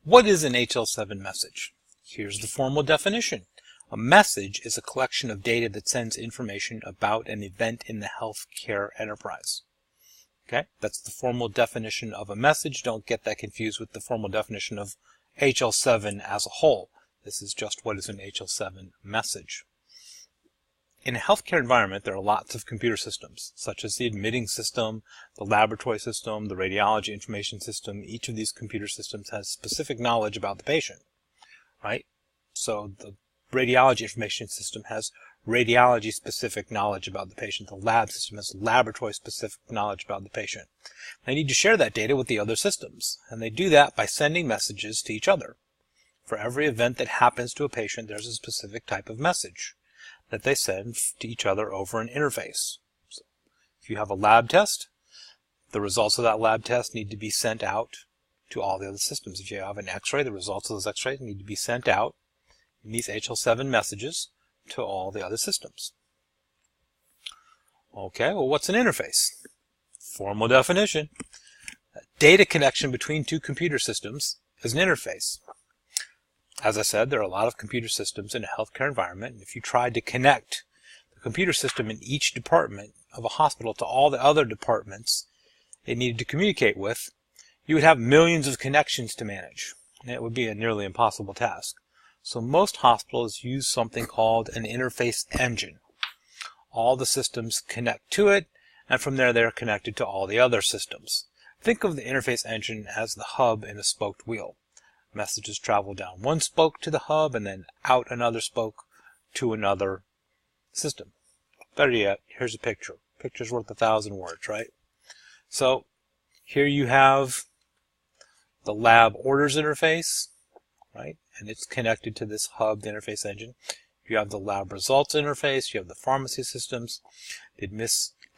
What is an HL7 message? Here's the formal definition. A message is a collection of data that sends information about an event in the healthcare enterprise. Okay, that's the formal definition of a message. Don't get that confused with the formal definition of HL7 as a whole. This is just what is an HL7 message. In a healthcare environment, there are lots of computer systems, such as the admitting system, the laboratory system, the radiology information system. Each of these computer systems has specific knowledge about the patient, right? So the radiology information system has radiology-specific knowledge about the patient. The lab system has laboratory-specific knowledge about the patient. They need to share that data with the other systems, and they do that by sending messages to each other. For every event that happens to a patient, there's a specific type of message that they send to each other over an interface. So if you have a lab test, the results of that lab test need to be sent out to all the other systems. If you have an x-ray, the results of those x-rays need to be sent out in these HL7 messages to all the other systems. Okay, well, what's an interface? Formal definition. A data connection between two computer systems is an interface. As I said, there are a lot of computer systems in a healthcare environment, and if you tried to connect the computer system in each department of a hospital to all the other departments it needed to communicate with, you would have millions of connections to manage, and it would be a nearly impossible task. So most hospitals use something called an interface engine. All the systems connect to it, and from there they're connected to all the other systems. Think of the interface engine as the hub in a spoked wheel. Messages travel down one spoke to the hub and then out another spoke to another system. Better yet, here's a picture. Picture's worth 1,000 words, right? So here you have the lab orders interface, right? And it's connected to this hub, the interface engine. You have the lab results interface. You have the pharmacy systems, the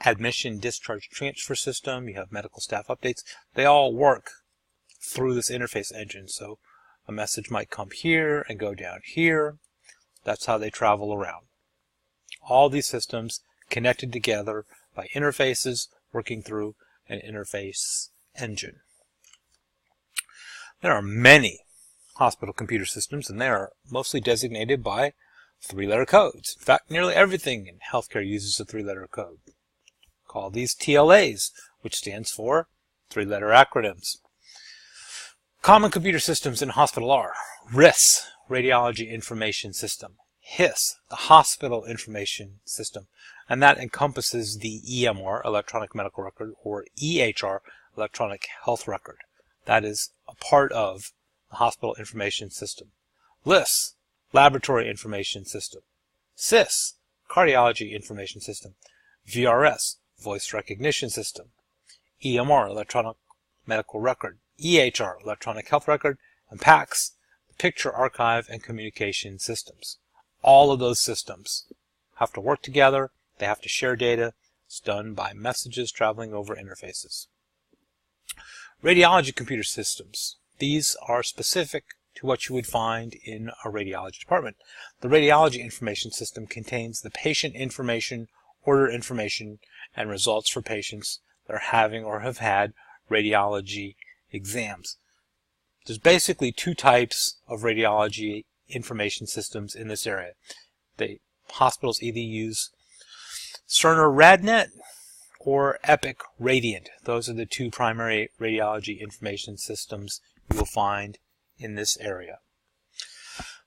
admission discharge transfer system. You have medical staff updates. They all work through this interface engine. So a message might come here and go down here. That's how they travel around. All these systems connected together by interfaces working through an interface engine. There are many hospital computer systems, and they are mostly designated by three-letter codes. In fact, nearly everything in healthcare uses a three-letter code. Call these TLAs, which stands for three-letter acronyms. Common computer systems in a hospital are RIS, Radiology Information System, HIS, the Hospital Information System, and that encompasses the EMR, Electronic Medical Record, or EHR, Electronic Health Record. That is a part of the Hospital Information System. LIS, Laboratory Information System. CIS, Cardiology Information System. VRS, Voice Recognition System. EMR, Electronic Medical Record. EHR, Electronic Health Record, and PACS, Picture Archive and Communication Systems. All of those systems have to work together. They have to share data. It's done by messages traveling over interfaces. Radiology computer systems. These are specific to what you would find in a radiology department. The radiology information system contains the patient information, order information, and results for patients that are having or have had radiology exams. There's basically two types of radiology information systems in this area. The hospitals either use Cerner RadNet or Epic Radiant. Those are the two primary radiology information systems you will find in this area.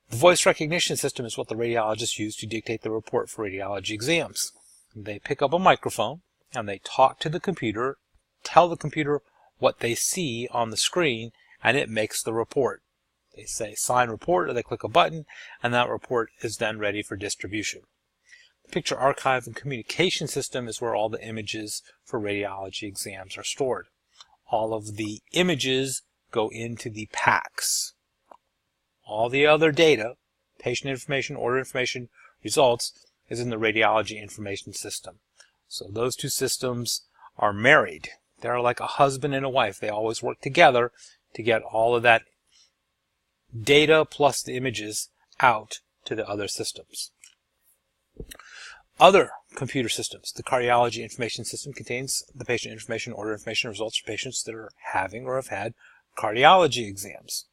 The voice recognition system is what the radiologists use to dictate the report for radiology exams. They pick up a microphone and they talk to the computer, tell the computer what they see on the screen, and it makes the report. They say sign report, or they click a button, and that report is then ready for distribution. The Picture Archive and Communication System is where all the images for radiology exams are stored. All of the images go into the PACS. All the other data, patient information, order information, results, is in the Radiology Information System. So those two systems are married. They're like a husband and a wife. They always work together to get all of that data plus the images out to the other systems. Other computer systems. The Cardiology Information System contains the patient information, order information, results for patients that are having or have had cardiology exams.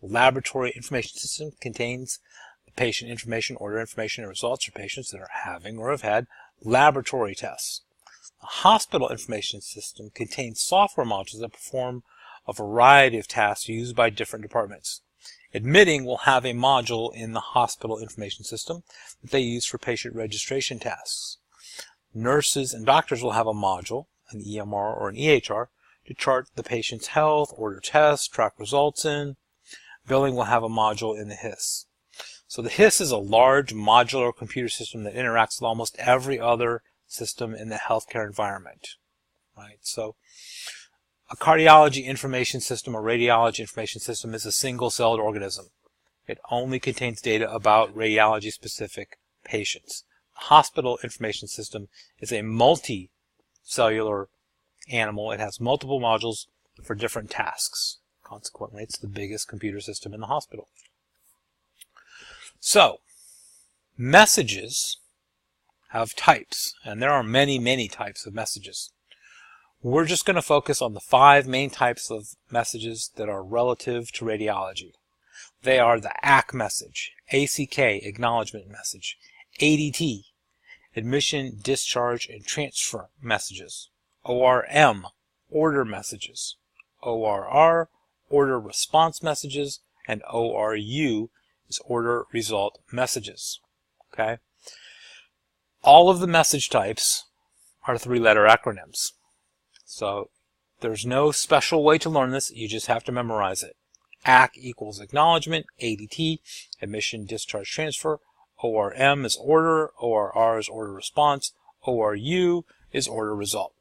The laboratory information system contains the patient information, order information, and results for patients that are having or have had laboratory tests. The hospital information system contains software modules that perform a variety of tasks used by different departments. Admitting will have a module in the hospital information system that they use for patient registration tasks. Nurses and doctors will have a module, an EMR or an EHR, to chart the patient's health, order tests, track results in. Billing will have a module in the HIS. So the HIS is a large modular computer system that interacts with almost every other system in the healthcare environment. Right? So a cardiology information system or radiology information system is a single-celled organism. It only contains data about radiology-specific patients. The hospital information system is a multi-cellular animal. It has multiple modules for different tasks. Consequently, it's the biggest computer system in the hospital. So, messages have types, and there are many, many types of messages. We're just going to focus on the 5 main types of messages that are relative to radiology. They are the ACK message, ACK, acknowledgement message, ADT, admission, discharge, and transfer messages, ORM, order messages, ORR, order response messages, and ORU is order result messages. Okay? All of the message types are 3-letter acronyms. So there's no special way to learn this, you just have to memorize it. ACK equals acknowledgement, ADT, admission, discharge, transfer, ORM is order, ORR is order response, ORU is order result.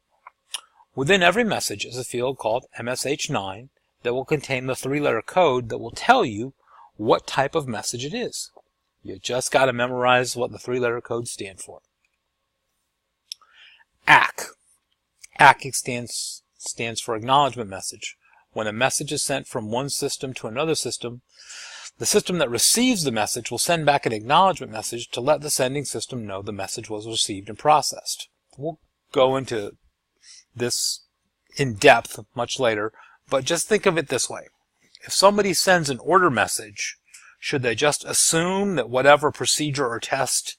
Within every message is a field called MSH9 that will contain the 3-letter code that will tell you what type of message it is. You just got to memorize what the 3-letter codes stand for. ACK. ACK stands for acknowledgement message. When a message is sent from one system to another system, the system that receives the message will send back an acknowledgement message to let the sending system know the message was received and processed. We'll go into this in depth much later, but just think of it this way. If somebody sends an order message, should they just assume that whatever procedure or test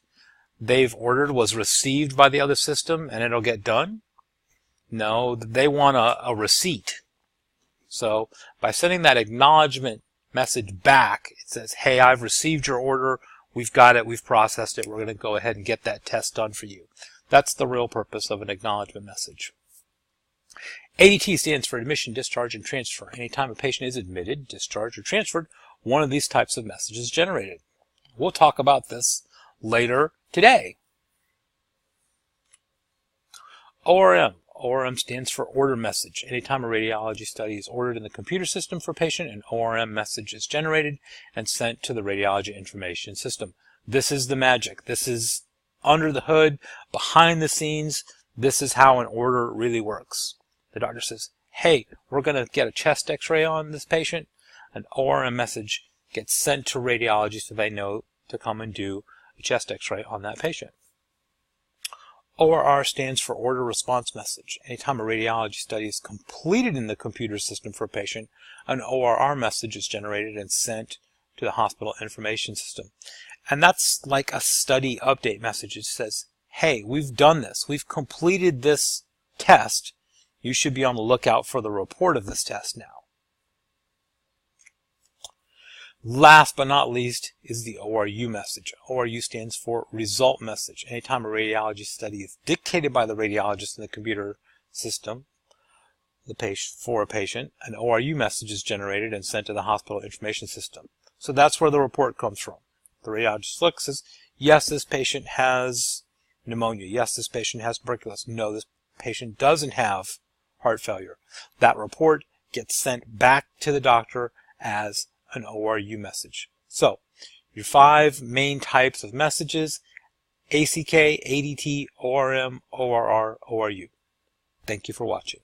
they've ordered was received by the other system and it'll get done? No, they want a receipt. So by sending that acknowledgement message back, it says, hey, I've received your order, we've got it, we've processed it, we're going to go ahead and get that test done for you. That's the real purpose of an acknowledgement message. ADT stands for admission, discharge, and transfer. Anytime a patient is admitted, discharged, or transferred, one of these types of messages is generated. We'll talk about this later today. ORM. ORM stands for order message. Anytime a radiology study is ordered in the computer system for a patient, an ORM message is generated and sent to the radiology information system. This is the magic. This is under the hood, behind the scenes. This is how an order really works. The doctor says, hey, we're going to get a chest x-ray on this patient. An ORM message gets sent to radiology so they know to come and do a chest x-ray on that patient. ORR stands for order response message. Anytime a radiology study is completed in the computer system for a patient, an ORR message is generated and sent to the hospital information system. And that's like a study update message. It says, hey, we've done this. We've completed this test. You should be on the lookout for the report of this test now. Last but not least is the ORU message. ORU stands for result message. Anytime a radiology study is dictated by the radiologist in the computer system for a patient, an ORU message is generated and sent to the hospital information system. So that's where the report comes from. The radiologist looks and says, yes, this patient has pneumonia. Yes, this patient has tuberculosis. No, this patient doesn't have heart failure. That report gets sent back to the doctor as an ORU message. So, your 5 main types of messages: ACK, ADT, ORM, ORR, ORU. Thank you for watching.